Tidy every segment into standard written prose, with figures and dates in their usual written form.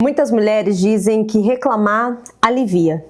Muitas mulheres dizem que reclamar alivia.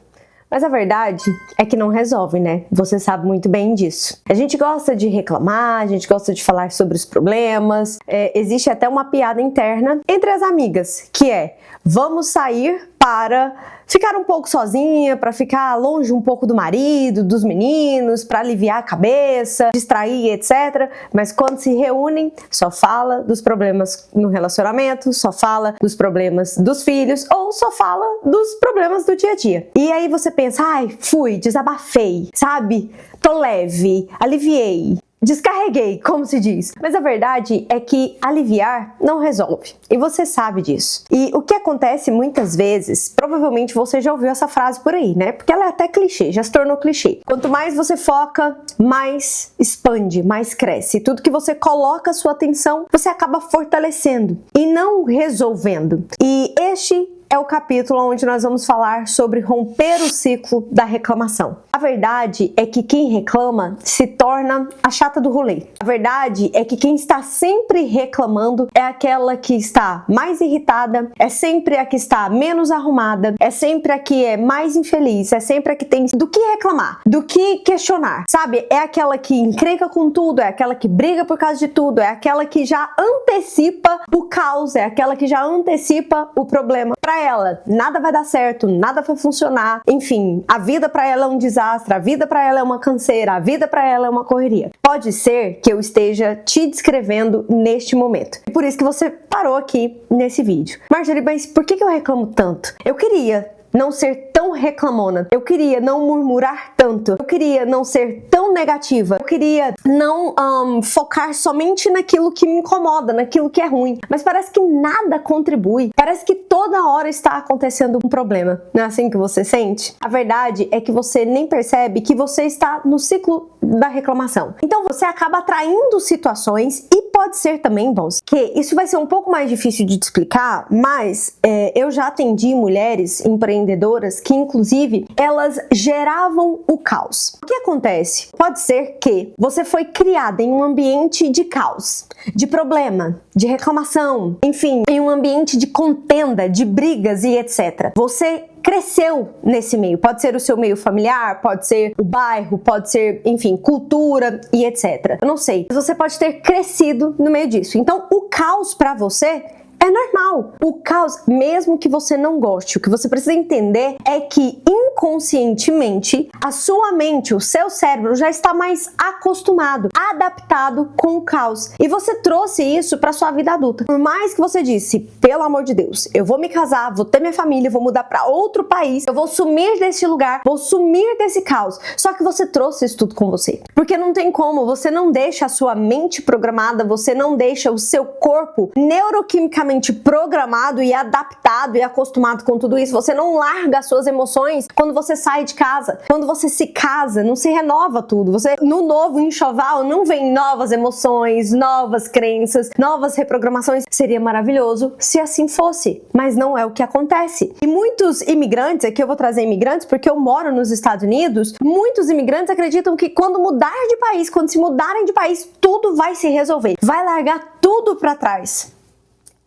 Mas a verdade é que não resolve, né? Você sabe muito bem disso. A gente gosta de reclamar, a gente gosta de falar sobre os problemas. Existe até uma piada interna entre as amigas, que é: vamos sair para ficar um pouco sozinha, para ficar longe um pouco do marido, dos meninos, para aliviar a cabeça, distrair, etc. Mas quando se reúnem, só fala dos problemas no relacionamento, só fala dos problemas dos filhos ou só fala dos problemas do dia a dia. E aí você pensa: ai, fui, desabafei, sabe? Tô leve, aliviei. Descarreguei, como se diz. Mas a verdade é que aliviar não resolve. E você sabe disso. E o que acontece muitas vezes, provavelmente você já ouviu essa frase por aí, né? Porque ela é até clichê, já se tornou clichê. Quanto mais você foca, mais expande, mais cresce. Tudo que você coloca a sua atenção, você acaba fortalecendo e não resolvendo. E este é o capítulo onde nós vamos falar sobre romper o ciclo da reclamação. A verdade é que quem reclama se torna a chata do rolê. A verdade é que quem está sempre reclamando é aquela que está mais irritada, é sempre a que está menos arrumada, é sempre a que é mais infeliz, é sempre a que tem do que reclamar, do que questionar, sabe? É aquela que encrenca com tudo, é aquela que briga por causa de tudo, é aquela que já antecipa o caos, é aquela que já antecipa o problema. Para ela, nada vai dar certo, nada vai funcionar, enfim, a vida para ela é um desastre, a vida para ela é uma canseira, a vida para ela é uma correria. Pode ser que eu esteja te descrevendo neste momento. E por isso que você parou aqui nesse vídeo. Marjorie, mas por que eu reclamo tanto? Eu queria não ser tão reclamona, eu queria não murmurar tanto, eu queria não ser tão negativa, eu queria não focar somente naquilo que me incomoda, naquilo que é ruim, mas parece que nada contribui, parece que toda hora está acontecendo um problema. Não é assim que você sente? A verdade é que você nem percebe que você está no ciclo da reclamação. Então você acaba atraindo situações e pode ser também, bons, que isso vai ser um pouco mais difícil de te explicar, mas eu já atendi mulheres empreendedoras que, inclusive, elas geravam o caos. O que acontece? Pode ser que você foi criada em um ambiente de caos, de problema, de reclamação, enfim, em um ambiente de contenda, de brigas e etc. Você cresceu nesse meio, pode ser o seu meio familiar, pode ser o bairro, pode ser, enfim, cultura e etc. Eu não sei, mas você pode ter crescido no meio disso. Então, o caos para você é normal. O caos, mesmo que você não goste, o que você precisa entender é que inconscientemente a sua mente, o seu cérebro já está mais acostumado, adaptado com o caos. E você trouxe isso para sua vida adulta. Por mais que você disse: pelo amor de Deus, eu vou me casar, vou ter minha família, vou mudar para outro país, eu vou sumir desse lugar, vou sumir desse caos. Só que você trouxe isso tudo com você. Porque não tem como, você não deixa a sua mente programada, você não deixa o seu corpo neuroquimicamente programado e adaptado e acostumado com tudo isso. Você não larga as suas emoções quando você sai de casa. Quando você se casa, não se renova tudo. Você, no novo enxoval, não vem novas emoções, novas crenças, novas reprogramações. Seria maravilhoso se assim fosse, mas não é o que acontece. E muitos imigrantes, aqui eu vou trazer imigrantes porque eu moro nos Estados Unidos, muitos imigrantes acreditam que quando mudar de país, quando se mudarem de país, tudo vai se resolver. Vai largar tudo para trás.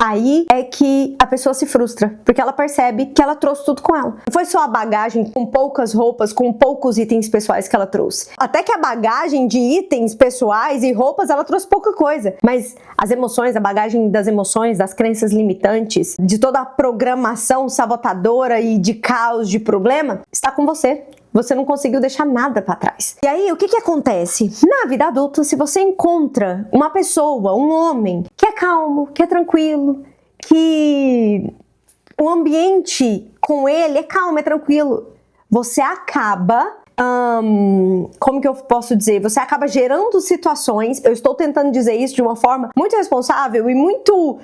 Aí é que a pessoa se frustra, porque ela percebe que ela trouxe tudo com ela. Não foi só a bagagem com poucas roupas, com poucos itens pessoais que ela trouxe. Até que a bagagem de itens pessoais e roupas, ela trouxe pouca coisa. Mas as emoções, a bagagem das emoções, das crenças limitantes, de toda a programação sabotadora e de caos, de problema, está com você. Você não conseguiu deixar nada para trás. E aí, o que acontece? Na vida adulta, se você encontra uma pessoa, um homem, que é calmo, que é tranquilo, que o ambiente com ele é calmo, é tranquilo, você acaba... como que eu posso dizer? Você acaba gerando situações, eu estou tentando dizer isso de uma forma muito responsável e muito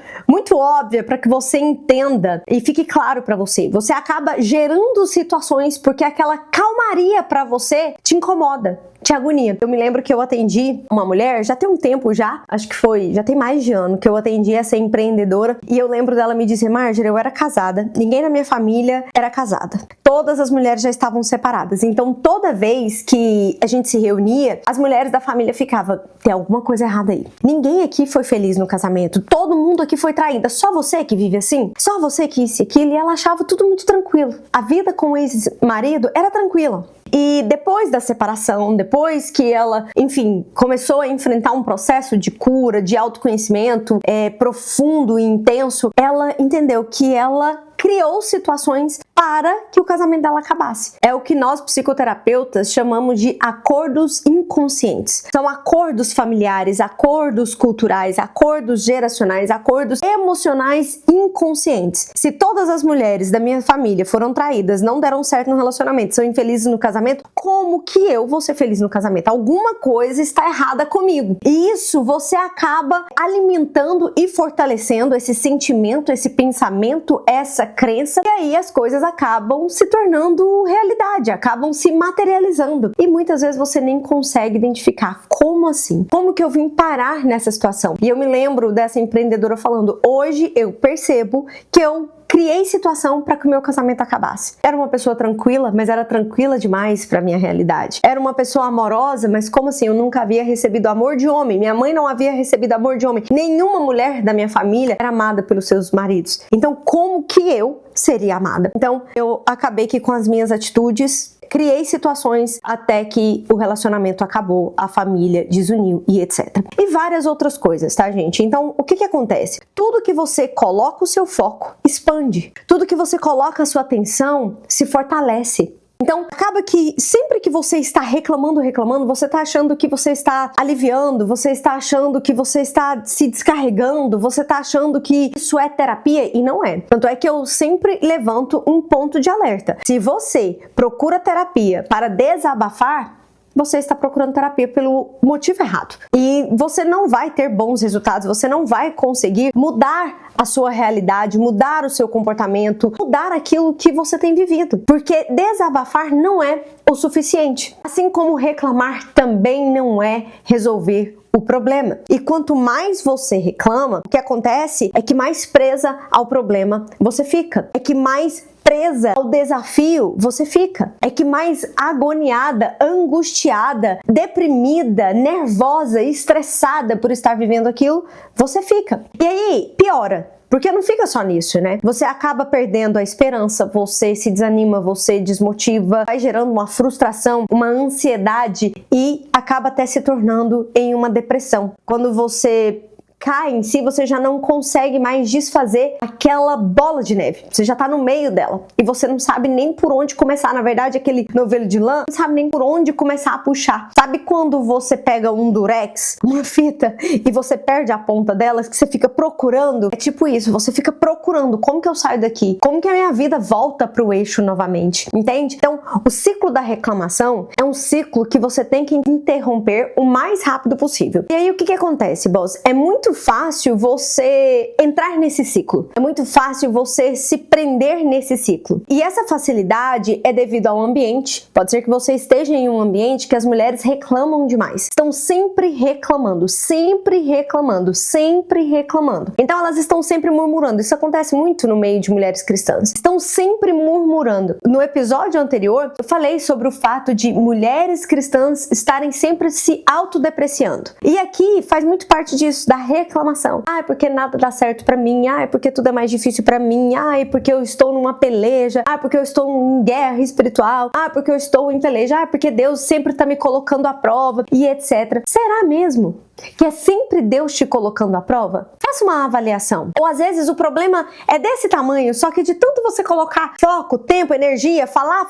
óbvia para que você entenda e fique claro para você. Você acaba gerando situações porque aquela calmaria para você te incomoda, de agonia. Eu me lembro que eu atendi uma mulher, já tem um tempo já, acho que já tem mais de ano que eu atendi essa empreendedora, e eu lembro dela me dizer: Marjorie, eu era casada, ninguém na minha família era casada. Todas as mulheres já estavam separadas. Então, toda vez que a gente se reunia, as mulheres da família ficavam: tem alguma coisa errada aí. Ninguém aqui foi feliz no casamento. Todo mundo aqui foi traída. Só você que vive assim? Só você que isso e aquilo? E ela achava tudo muito tranquilo. A vida com o ex-marido era tranquila. E depois da separação, depois que ela, enfim, começou a enfrentar um processo de cura, de autoconhecimento profundo e intenso, ela entendeu que ela criou situações para que o casamento dela acabasse. É o que nós psicoterapeutas chamamos de acordos inconscientes. São acordos familiares, acordos culturais, acordos geracionais, acordos emocionais inconscientes. Se todas as mulheres da minha família foram traídas, não deram certo no relacionamento, são infelizes no casamento, como que eu vou ser feliz no casamento? Alguma coisa está errada comigo. E isso você acaba alimentando e fortalecendo esse sentimento, esse pensamento, essa crença, e aí as coisas acabam se tornando realidade, acabam se materializando. E muitas vezes você nem consegue identificar como assim? Como que eu vim parar nessa situação? E eu me lembro dessa empreendedora falando: hoje eu percebo que eu criei situação para que o meu casamento acabasse. Era uma pessoa tranquila, mas era tranquila demais para minha realidade. Era uma pessoa amorosa, mas como assim? Eu nunca havia recebido amor de homem. Minha mãe não havia recebido amor de homem. Nenhuma mulher da minha família era amada pelos seus maridos. Então, como que eu seria amada? Então, eu acabei que com as minhas atitudes criei situações até que o relacionamento acabou, a família desuniu e etc. E várias outras coisas, tá, gente? Então, o que acontece? Tudo que você coloca o seu foco expande. Tudo que você coloca a sua atenção se fortalece. Então, acaba que sempre que você está reclamando, você está achando que você está aliviando, você está achando que você está se descarregando, você está achando que isso é terapia, e não é. Tanto é que eu sempre levanto um ponto de alerta. Se você procura terapia para desabafar, você está procurando terapia pelo motivo errado. E você não vai ter bons resultados, você não vai conseguir mudar a sua realidade, mudar o seu comportamento, mudar aquilo que você tem vivido. Porque desabafar não é o suficiente. Assim como reclamar também não é resolver o problema. E quanto mais você reclama, o que acontece é que mais presa ao problema você fica. É que mais presa ao desafio você fica. É que mais agoniada, angustiada, deprimida, nervosa, estressada por estar vivendo aquilo, você fica. E aí, piora. Porque não fica só nisso, né? Você acaba perdendo a esperança, você se desanima, você desmotiva, vai gerando uma frustração, uma ansiedade e acaba até se tornando em uma depressão. Quando você cai em si, você já não consegue mais desfazer aquela bola de neve. Você já tá no meio dela e você não sabe nem por onde começar. Na verdade, aquele novelo de lã, não sabe nem por onde começar a puxar. Sabe quando você pega um durex, uma fita, e você perde a ponta dela, que você fica procurando? É tipo isso, você fica procurando como que eu saio daqui? Como que a minha vida volta pro eixo novamente? Entende? Então, o ciclo da reclamação é um ciclo que você tem que interromper o mais rápido possível. E aí, o que acontece, boss? É muito fácil você entrar nesse ciclo. É muito fácil você se prender nesse ciclo. E essa facilidade é devido ao ambiente. Pode ser que você esteja em um ambiente que as mulheres reclamam demais. Estão sempre reclamando, sempre reclamando, sempre reclamando. Então elas estão sempre murmurando. Isso acontece muito no meio de mulheres cristãs. Estão sempre murmurando. No episódio anterior, eu falei sobre o fato de mulheres cristãs estarem sempre se autodepreciando. E aqui faz muito parte disso, da reclamação. Ah, é porque nada dá certo pra mim. Ah, é porque tudo é mais difícil pra mim. Ah, é porque eu estou numa peleja. Ah, é porque eu estou em guerra espiritual. Ah, é porque eu estou em peleja. Ah, é porque Deus sempre tá me colocando à prova e etc. Será mesmo que é sempre Deus te colocando à prova? Faça uma avaliação. Ou às vezes o problema é desse tamanho, só que de tanto você colocar foco, tempo, energia, falar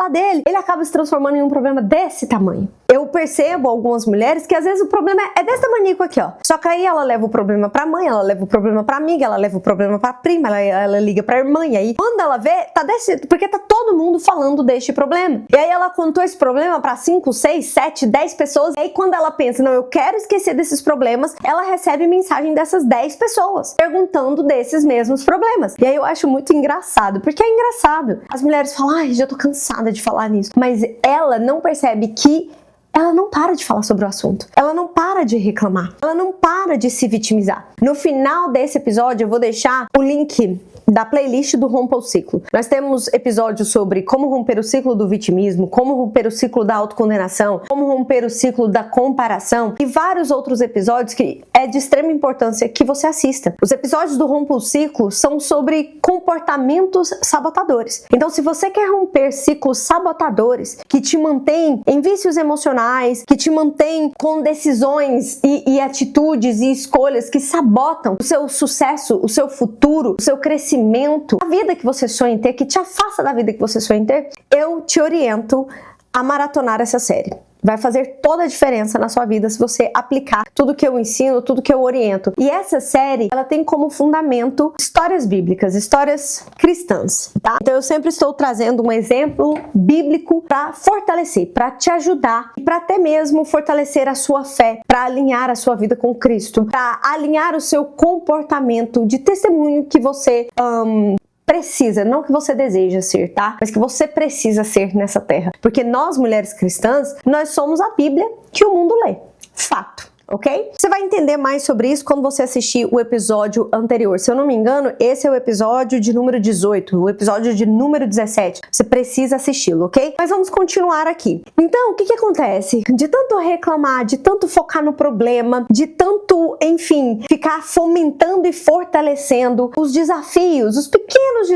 dele, ele acaba se transformando em um problema desse tamanho. Eu percebo algumas mulheres que às vezes o problema é desse tamanho aqui, ó. Só que aí ela leva o problema pra mãe, ela leva o problema pra amiga, ela leva o problema pra prima, ela liga pra irmã, e aí quando ela vê, tá desse, porque tá todo mundo falando deste problema. E aí ela contou esse problema pra 5, 6, 7, 10 pessoas, e aí quando ela pensa, não, eu eu quero esquecer desses problemas, ela recebe mensagem dessas 10 pessoas perguntando desses mesmos problemas. E aí eu acho muito engraçado, porque é engraçado. As mulheres falam, ai, já tô cansada de falar nisso. Mas ela não percebe que ela não para de falar sobre o assunto. Ela não para de reclamar. Ela não para de se vitimizar. No final desse episódio, eu vou deixar o link da playlist do Rompa o Ciclo. Nós temos episódios sobre como romper o ciclo do vitimismo, como romper o ciclo da autocondenação, como romper o ciclo da comparação e vários outros episódios que é de extrema importância que você assista. Os episódios do Rompa o Ciclo são sobre comportamentos sabotadores. Então, se você quer romper ciclos sabotadores que te mantêm em vícios emocionais, que te mantêm com decisões e atitudes e escolhas que sabotam o seu sucesso, o seu futuro, o seu crescimento, a vida que você sonha em ter, que te afasta da vida que você sonha em ter, eu te oriento a maratonar essa série. Vai fazer toda a diferença na sua vida se você aplicar tudo que eu ensino, tudo que eu oriento. E essa série, ela tem como fundamento histórias bíblicas, histórias cristãs, tá? Então eu sempre estou trazendo um exemplo bíblico para fortalecer, para te ajudar e para até mesmo fortalecer a sua fé, para alinhar a sua vida com Cristo, para alinhar o seu comportamento de testemunho que você precisa, não que você deseja ser, tá? Mas que você precisa ser nessa terra. Porque nós, mulheres cristãs, nós somos a Bíblia que o mundo lê. Fato. Ok? Você vai entender mais sobre isso quando você assistir o episódio anterior. Se eu não me engano, esse é o episódio de número 18, o episódio de número 17. Você precisa assisti-lo, ok? Mas vamos continuar aqui. Então, o que acontece? De tanto reclamar, de tanto focar no problema, de tanto, enfim, ficar fomentando e fortalecendo os desafios, os pequenos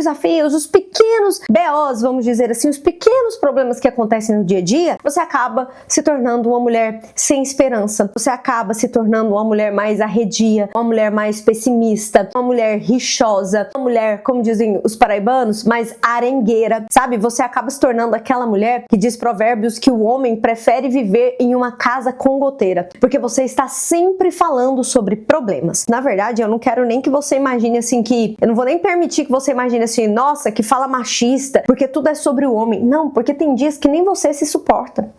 BOs, vamos dizer assim, os pequenos problemas que acontecem no dia a dia, você acaba se tornando uma mulher sem esperança. Você acaba se tornando uma mulher mais arredia, uma mulher mais pessimista, uma mulher rixosa, uma mulher, como dizem os paraibanos, mais arengueira, sabe? Você acaba se tornando aquela mulher que diz Provérbios que o homem prefere viver em uma casa com goteira, porque você está sempre falando sobre problemas. Na verdade, eu não quero nem que você imagine assim eu não vou nem permitir que você imagine assim, nossa, que fala machista, porque tudo é sobre o homem. Não, porque tem dias que nem você se suporta.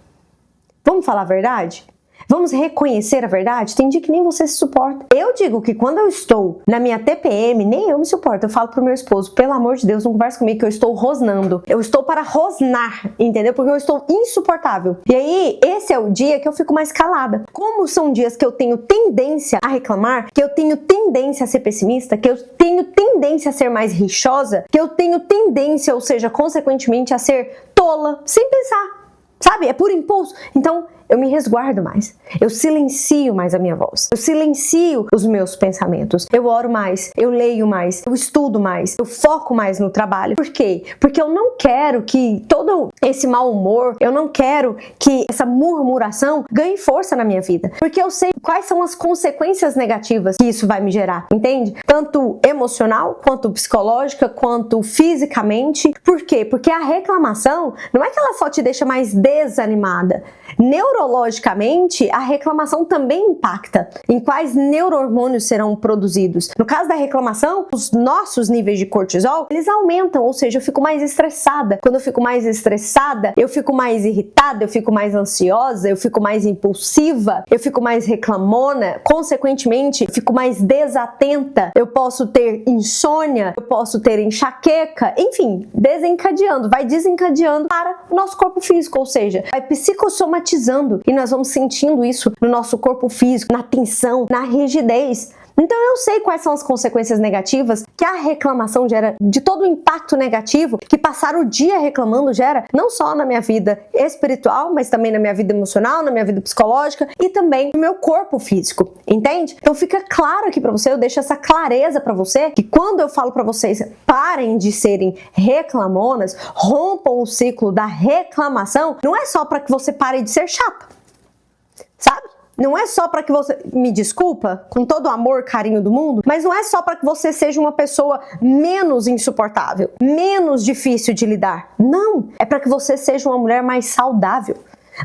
Vamos falar a verdade? Vamos reconhecer a verdade? Tem dia que nem você se suporta. Eu digo que quando eu estou na minha TPM, nem eu me suporto. Eu falo pro meu esposo, pelo amor de Deus, não conversa comigo que eu estou rosnando. Eu estou para rosnar, entendeu? Porque eu estou insuportável. E aí, esse é o dia que eu fico mais calada. Como são dias que eu tenho tendência a reclamar, que eu tenho tendência a ser pessimista, que eu tenho tendência a ser mais rixosa, que eu tenho tendência, ou seja, consequentemente, a ser tola, sem pensar. Sabe? É por impulso. Então, eu me resguardo mais, eu silencio mais a minha voz, eu silencio os meus pensamentos, eu oro mais, eu leio mais, eu estudo mais, eu foco mais no trabalho. Por quê? Porque eu não quero que todo esse mau humor, eu não quero que essa murmuração ganhe força na minha vida, porque eu sei quais são as consequências negativas que isso vai me gerar, entende? Tanto emocional, quanto psicológica, quanto fisicamente. Por quê? Porque a reclamação não é que ela só te deixa mais desanimada. Neurologicamente, a reclamação também impacta em quais neurohormônios serão produzidos. No caso da reclamação, os nossos níveis de cortisol, eles aumentam, ou seja, eu fico mais estressada. Quando eu fico mais estressada, eu fico mais irritada, eu fico mais ansiosa, eu fico mais impulsiva, eu fico mais reclamona, consequentemente, eu fico mais desatenta, eu posso ter insônia, eu posso ter enxaqueca, enfim, vai desencadeando para o nosso corpo físico, ou seja, vai psicossomatizando e nós vamos sentindo isso no nosso corpo físico, na tensão, na rigidez. Então eu sei quais são as consequências negativas que a reclamação gera, de todo o impacto negativo que passar o dia reclamando gera, não só na minha vida espiritual, mas também na minha vida emocional, na minha vida psicológica e também no meu corpo físico, entende? Então fica claro aqui pra você, eu deixo essa clareza pra você, que quando eu falo pra vocês, parem de serem reclamonas, rompam o ciclo da reclamação, não é só pra que você pare de ser chata, sabe? Não é só para que você, me desculpa, com todo o amor, carinho do mundo, mas não é só para que você seja uma pessoa menos insuportável, menos difícil de lidar. Não, é para que você seja uma mulher mais saudável.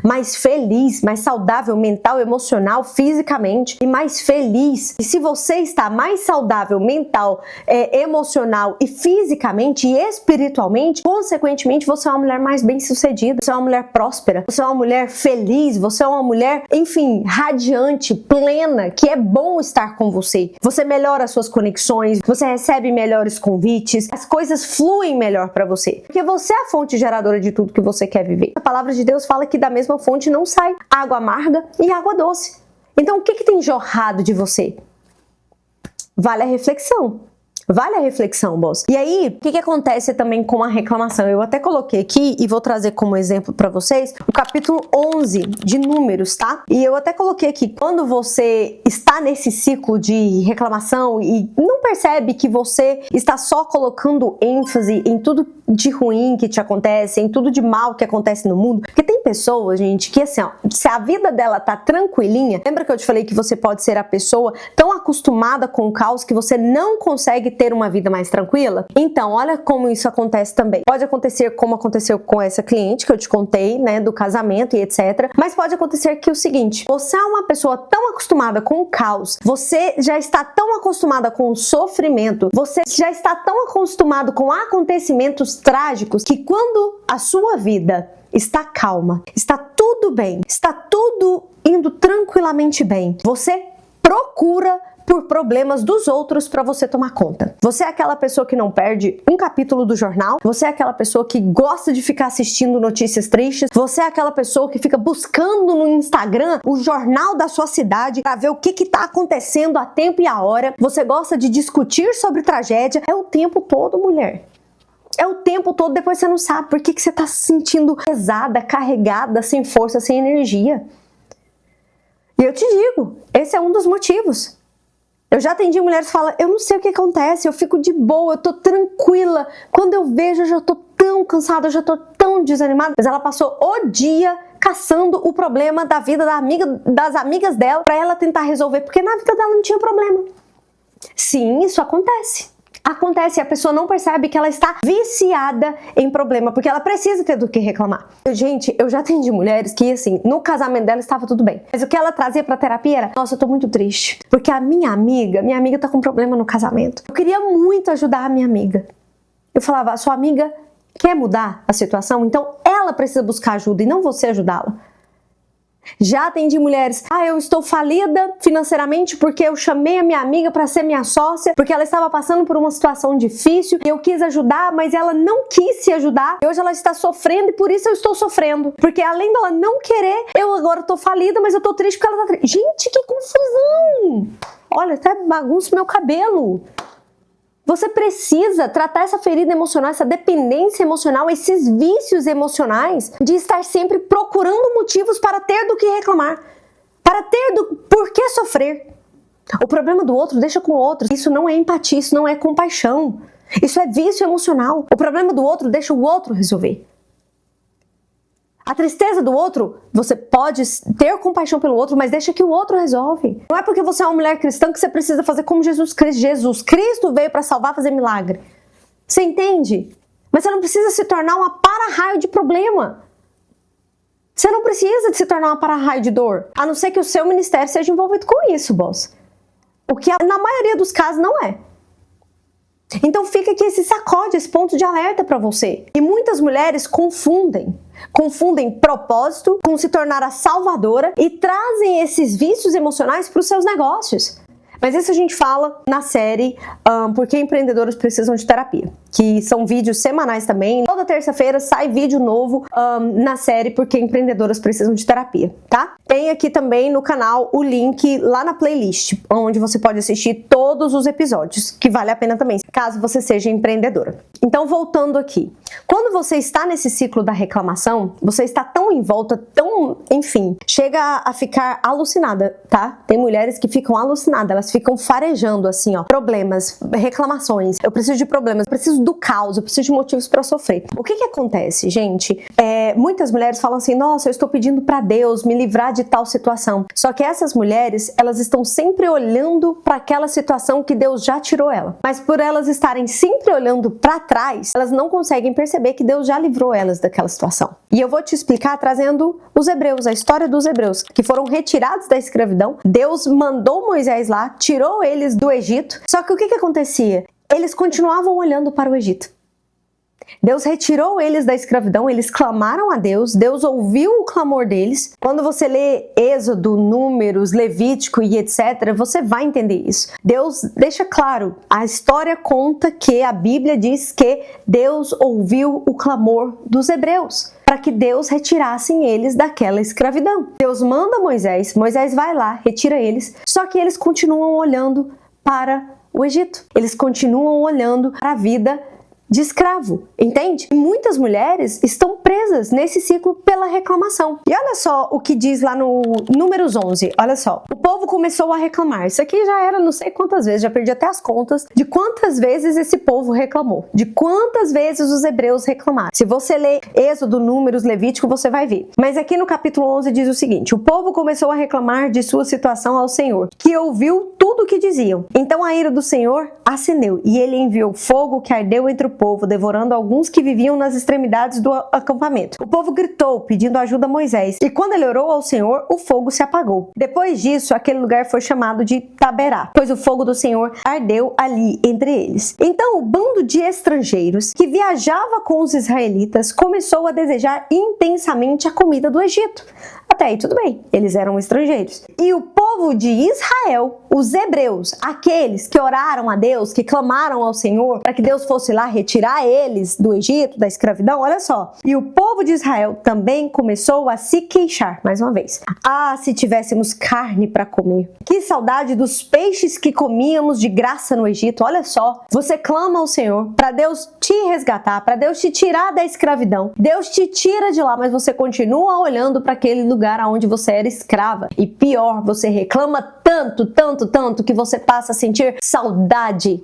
mais feliz, mais saudável mental, emocional, fisicamente e mais feliz. E se você está mais saudável mental, emocional e fisicamente e espiritualmente, consequentemente você é uma mulher mais bem-sucedida, você é uma mulher próspera, você é uma mulher feliz, você é uma mulher, enfim, radiante, plena, que é bom estar com você. Você melhora as suas conexões, você recebe melhores convites, as coisas fluem melhor para você, porque você é a fonte geradora de tudo que você quer viver. A palavra de Deus fala que da mesma fonte não sai água amarga e água doce. Então o que tem jorrado de você? Vale a reflexão. Vale a reflexão, boss. E aí, o que acontece também com a reclamação? Eu até coloquei aqui e vou trazer como exemplo para vocês o capítulo 11 de Números, tá? E eu até coloquei aqui, quando você está nesse ciclo de reclamação e não percebe que você está só colocando ênfase em tudo de ruim que te acontece, em tudo de mal que acontece no mundo, porque tem pessoas, gente, que assim, ó, se a vida dela tá tranquilinha, lembra que eu te falei que você pode ser a pessoa tão acostumada com o caos que você não consegue ter uma vida mais tranquila? Então, olha como isso acontece também. Pode acontecer como aconteceu com essa cliente que eu te contei, né, do casamento e etc. Mas pode acontecer que o seguinte, você é uma pessoa tão acostumada com o caos, você já está tão acostumada com o sofrimento, você já está tão acostumado com acontecimentos trágicos que quando a sua vida está calma, está tudo bem, está tudo indo tranquilamente bem, você procura por problemas dos outros para você tomar conta. Você é aquela pessoa que não perde um capítulo do jornal, você é aquela pessoa que gosta de ficar assistindo notícias tristes, você é aquela pessoa que fica buscando no Instagram o jornal da sua cidade para ver o que tá acontecendo a tempo e a hora, você gosta de discutir sobre tragédia, é o tempo todo, mulher. É o tempo todo, depois você não sabe por que você tá se sentindo pesada, carregada, sem força, sem energia. E eu te digo, esse é um dos motivos. Eu já atendi mulheres que falam, eu não sei o que acontece, eu fico de boa, eu tô tranquila. Quando eu vejo, eu já tô tão cansada, eu já tô tão desanimada. Mas ela passou o dia caçando o problema da vida das amigas dela pra ela tentar resolver, porque na vida dela não tinha problema. Sim, isso acontece. Acontece, a pessoa não percebe que ela está viciada em problema, porque ela precisa ter do que reclamar. Gente, eu já atendi mulheres que, assim, no casamento dela estava tudo bem. Mas o que ela trazia pra terapia era, nossa, eu tô muito triste, porque a minha amiga tá com problema no casamento. Eu queria muito ajudar a minha amiga. Eu falava, a sua amiga quer mudar a situação, então ela precisa buscar ajuda e não você ajudá-la. Já atendi mulheres, eu estou falida financeiramente porque eu chamei a minha amiga para ser minha sócia, porque ela estava passando por uma situação difícil e eu quis ajudar, mas ela não quis se ajudar. E hoje ela está sofrendo e por isso eu estou sofrendo. Porque além dela não querer, eu agora estou falida, mas eu estou triste porque ela está triste. Gente, que confusão! Olha, até bagunça meu cabelo. Você precisa tratar essa ferida emocional, essa dependência emocional, esses vícios emocionais de estar sempre procurando motivos para ter do que reclamar, para ter do por que sofrer. O problema do outro deixa com o outro. Isso não é empatia, isso não é compaixão. Isso é vício emocional. O problema do outro deixa o outro resolver. A tristeza do outro, você pode ter compaixão pelo outro, mas deixa que o outro resolve. Não é porque você é uma mulher cristã que você precisa fazer como Jesus Cristo. Jesus Cristo veio para salvar, fazer milagre. Você entende? Mas você não precisa se tornar uma para-raio de problema. Você não precisa se tornar uma para-raio de dor. A não ser que o seu ministério seja envolvido com isso, boss. O que na maioria dos casos não é. Então fica aqui esse sacode, esse ponto de alerta para você. E muitas mulheres confundem propósito com se tornar a salvadora e trazem esses vícios emocionais para os seus negócios. Mas isso a gente fala na série Por que Empreendedoras Precisam de Terapia, que são vídeos semanais também. Toda terça-feira sai vídeo novo na série Por que Empreendedoras Precisam de Terapia, tá? Tem aqui também no canal o link lá na playlist, onde você pode assistir todos os episódios, que vale a pena também, caso você seja empreendedora. Então, voltando aqui. Quando você está nesse ciclo da reclamação, você está tão em volta, enfim, chega a ficar alucinada, tá? Tem mulheres que ficam alucinadas, elas ficam farejando assim, ó, problemas, reclamações. Eu preciso de problemas, eu preciso do caos, eu preciso de motivos para sofrer. O que acontece, gente? Muitas mulheres falam assim, nossa, eu estou pedindo para Deus me livrar de tal situação. Só que essas mulheres, elas estão sempre olhando para aquela situação que Deus já tirou ela. Mas por elas estarem sempre olhando para trás, elas não conseguem perceber que Deus já livrou elas daquela situação. E eu vou te explicar trazendo os hebreus, a história dos hebreus, que foram retirados da escravidão. Deus mandou Moisés lá, tirou eles do Egito. Só que o que acontecia? Eles continuavam olhando para o Egito. Deus retirou eles da escravidão, eles clamaram a Deus, Deus ouviu o clamor deles. Quando você lê Êxodo, Números, Levítico e etc., você vai entender isso. Deus deixa claro, a história conta que a Bíblia diz que Deus ouviu o clamor dos hebreus, para que Deus retirasse eles daquela escravidão. Deus manda Moisés, Moisés vai lá, retira eles, só que eles continuam olhando para o Egito. Eles continuam olhando para a vida de escravo, entende? E muitas mulheres estão presas nesse ciclo pela reclamação. E olha só o que diz lá no Números 11, olha só. O povo começou a reclamar. Isso aqui já era não sei quantas vezes, já perdi até as contas de quantas vezes esse povo reclamou, de quantas vezes os hebreus reclamaram. Se você ler Êxodo, Números, Levítico, você vai ver. Mas aqui no capítulo 11 diz o seguinte, o povo começou a reclamar de sua situação ao Senhor, que ouviu tudo o que diziam. Então a ira do Senhor acendeu, e ele enviou fogo que ardeu entre o povo, devorando alguns que viviam nas extremidades do acampamento. O povo gritou, pedindo ajuda a Moisés, e quando ele orou ao Senhor, o fogo se apagou. Depois disso, aquele lugar foi chamado de Taberá, pois o fogo do Senhor ardeu ali entre eles. Então o bando de estrangeiros que viajava com os israelitas começou a desejar intensamente a comida do Egito. Até aí tudo bem, eles eram estrangeiros. E o povo de Israel, os hebreus, aqueles que oraram a Deus, que clamaram ao Senhor para que Deus fosse lá retirar eles do Egito, da escravidão, olha só. E o povo de Israel também começou a se queixar, mais uma vez. Ah, se tivéssemos carne para comer. Que saudade dos peixes que comíamos de graça no Egito, olha só. Você clama ao Senhor para Deus te resgatar, para Deus te tirar da escravidão. Deus te tira de lá, mas você continua olhando para aquele lugar onde você era escrava. E pior, você reclama tanto que você passa a sentir saudade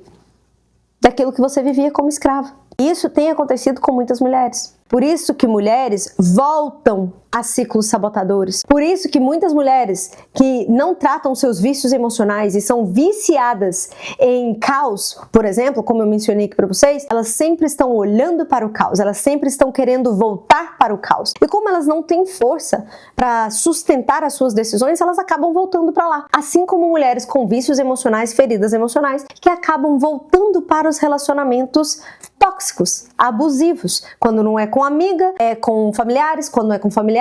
daquilo que você vivia como escrava. Isso tem acontecido com muitas mulheres. Por isso que mulheres voltam a ciclos sabotadores. Por isso que muitas mulheres que não tratam seus vícios emocionais e são viciadas em caos, por exemplo, como eu mencionei aqui para vocês, elas sempre estão olhando para o caos, elas sempre estão querendo voltar para o caos. E como elas não têm força para sustentar as suas decisões, elas acabam voltando para lá. Assim como mulheres com vícios emocionais, feridas emocionais, que acabam voltando para os relacionamentos tóxicos, abusivos. Quando não é com amiga, é com familiares, quando não é com familiares,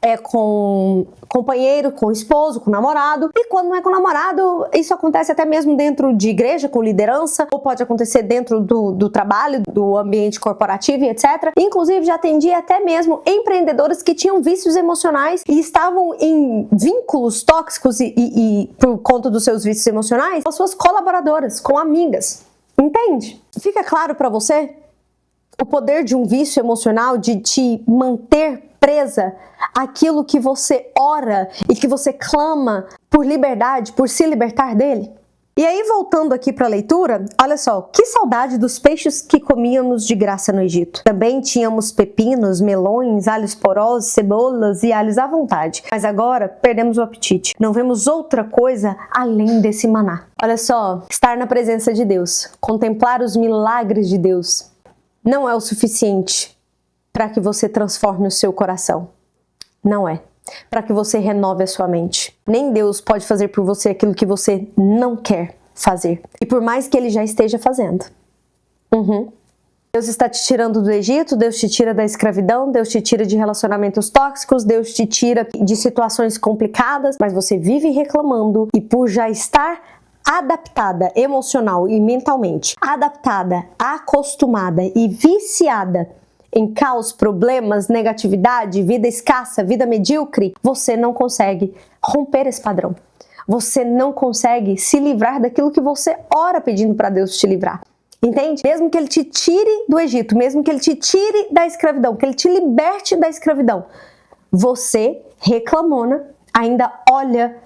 é com companheiro, com esposo, com namorado. E quando não é com namorado, isso acontece até mesmo dentro de igreja, com liderança, ou pode acontecer dentro do trabalho, do ambiente corporativo e etc. Inclusive, já atendi até mesmo empreendedores que tinham vícios emocionais e estavam em vínculos tóxicos e por conta dos seus vícios emocionais, com as suas colaboradoras, com amigas. Entende? Fica claro para você o poder de um vício emocional de te manter presa àquilo que você ora e que você clama por liberdade, por se libertar dele? E aí, voltando aqui para a leitura, olha só, que saudade dos peixes que comíamos de graça no Egito. Também tínhamos pepinos, melões, alhos porosos, cebolas e alhos à vontade. Mas agora perdemos o apetite. Não vemos outra coisa além desse maná. Olha só, estar na presença de Deus, contemplar os milagres de Deus, não é o suficiente para que você transforme o seu coração. Não é. Para que você renove a sua mente. Nem Deus pode fazer por você aquilo que você não quer fazer. E por mais que Ele já esteja fazendo. Deus está te tirando do Egito, Deus te tira da escravidão, Deus te tira de relacionamentos tóxicos, Deus te tira de situações complicadas, mas você vive reclamando e por já estar adaptada emocional e mentalmente, adaptada, acostumada e viciada em caos, problemas, negatividade, vida escassa, vida medíocre, você não consegue romper esse padrão. Você não consegue se livrar daquilo que você ora pedindo para Deus te livrar. Entende? Mesmo que Ele te tire do Egito, mesmo que Ele te tire da escravidão, que Ele te liberte da escravidão, você, reclamona, ainda olha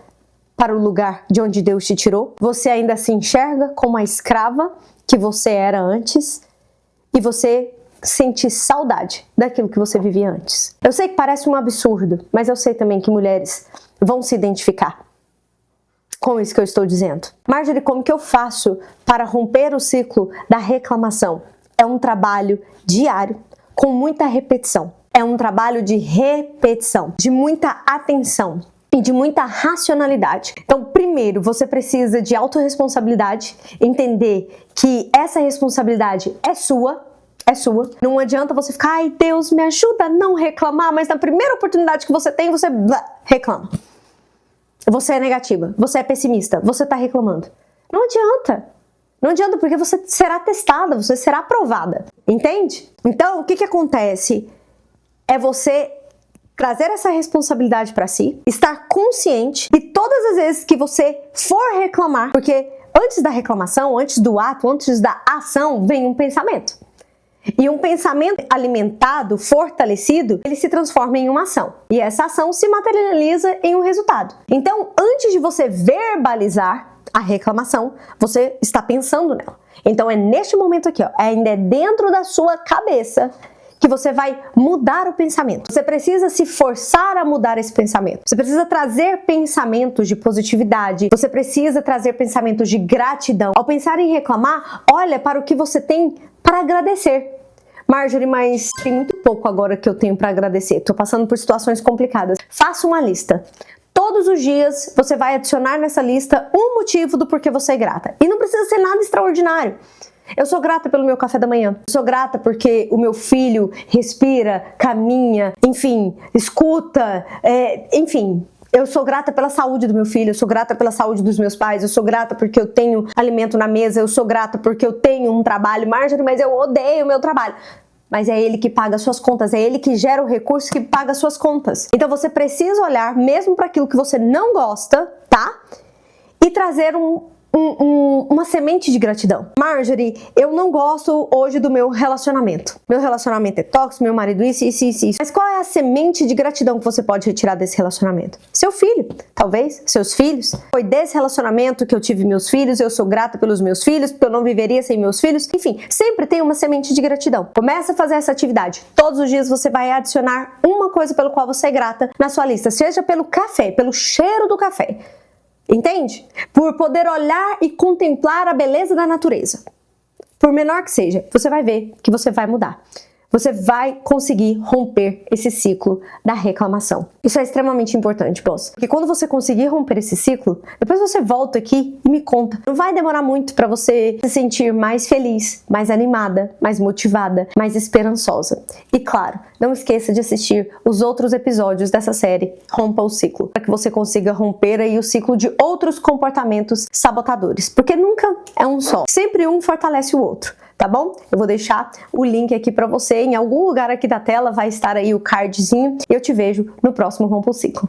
para o lugar de onde Deus te tirou? Você ainda se enxerga como a escrava que você era antes? E você sente saudade daquilo que você vivia antes? Eu sei que parece um absurdo, mas eu sei também que mulheres vão se identificar com isso que eu estou dizendo. Marjorie, como que eu faço para romper o ciclo da reclamação? É um trabalho diário, com muita repetição. É um trabalho de repetição, de muita atenção e de muita racionalidade. Então, primeiro, você precisa de autorresponsabilidade, entender que essa responsabilidade é sua. Não adianta você ficar, ai Deus, me ajuda a não reclamar, mas na primeira oportunidade que você tem, você reclama. Você é negativa, você é pessimista, você tá reclamando. Não adianta. Não adianta, porque você será testada, você será aprovada. Entende? Então, o que acontece? É você trazer essa responsabilidade para si, estar consciente e todas as vezes que você for reclamar, porque antes da reclamação, antes do ato, antes da ação, vem um pensamento. E um pensamento alimentado, fortalecido, ele se transforma em uma ação. E essa ação se materializa em um resultado. Então, antes de você verbalizar a reclamação, você está pensando nela. Então, é neste momento aqui, ó, ainda é dentro da sua cabeça que você vai mudar o pensamento. Você precisa se forçar a mudar esse pensamento. Você precisa trazer pensamentos de positividade. Você precisa trazer pensamentos de gratidão. Ao pensar em reclamar, olha para o que você tem para agradecer. Marjorie, mas tem muito pouco agora que eu tenho para agradecer. Tô passando por situações complicadas. Faça uma lista. Todos os dias você vai adicionar nessa lista um motivo do porquê você é grata. E não precisa ser nada extraordinário. Eu sou grata pelo meu café da manhã. Eu sou grata porque o meu filho respira, caminha, enfim, escuta, enfim. Eu sou grata pela saúde do meu filho, eu sou grata pela saúde dos meus pais, eu sou grata porque eu tenho alimento na mesa, eu sou grata porque eu tenho um trabalho. Marjorie, mas eu odeio o meu trabalho. Mas é ele que paga as suas contas, é ele que gera o recurso que paga as suas contas. Então você precisa olhar mesmo para aquilo que você não gosta, tá? E trazer uma semente de gratidão. Marjorie, eu não gosto hoje do meu relacionamento. Meu relacionamento é tóxico, meu marido isso. Mas qual é a semente de gratidão que você pode retirar desse relacionamento? Seu filho, talvez, seus filhos. Foi desse relacionamento que eu tive meus filhos, eu sou grata pelos meus filhos, porque eu não viveria sem meus filhos. Enfim, sempre tem uma semente de gratidão. Começa a fazer essa atividade. Todos os dias você vai adicionar uma coisa pelo qual você é grata na sua lista, seja pelo café, pelo cheiro do café. Entende? Por poder olhar e contemplar a beleza da natureza. Por menor que seja, você vai ver que você vai mudar. Você vai conseguir romper esse ciclo da reclamação. Isso é extremamente importante, boss. Porque quando você conseguir romper esse ciclo, depois você volta aqui e me conta. Não vai demorar muito para você se sentir mais feliz, mais animada, mais motivada, mais esperançosa. E claro, não esqueça de assistir os outros episódios dessa série Rompa o Ciclo, para que você consiga romper aí o ciclo de outros comportamentos sabotadores. Porque nunca é um só. Sempre um fortalece o outro. Tá bom? Eu vou deixar o link aqui pra você, em algum lugar aqui da tela vai estar aí o cardzinho e eu te vejo no próximo Rompa o Ciclo.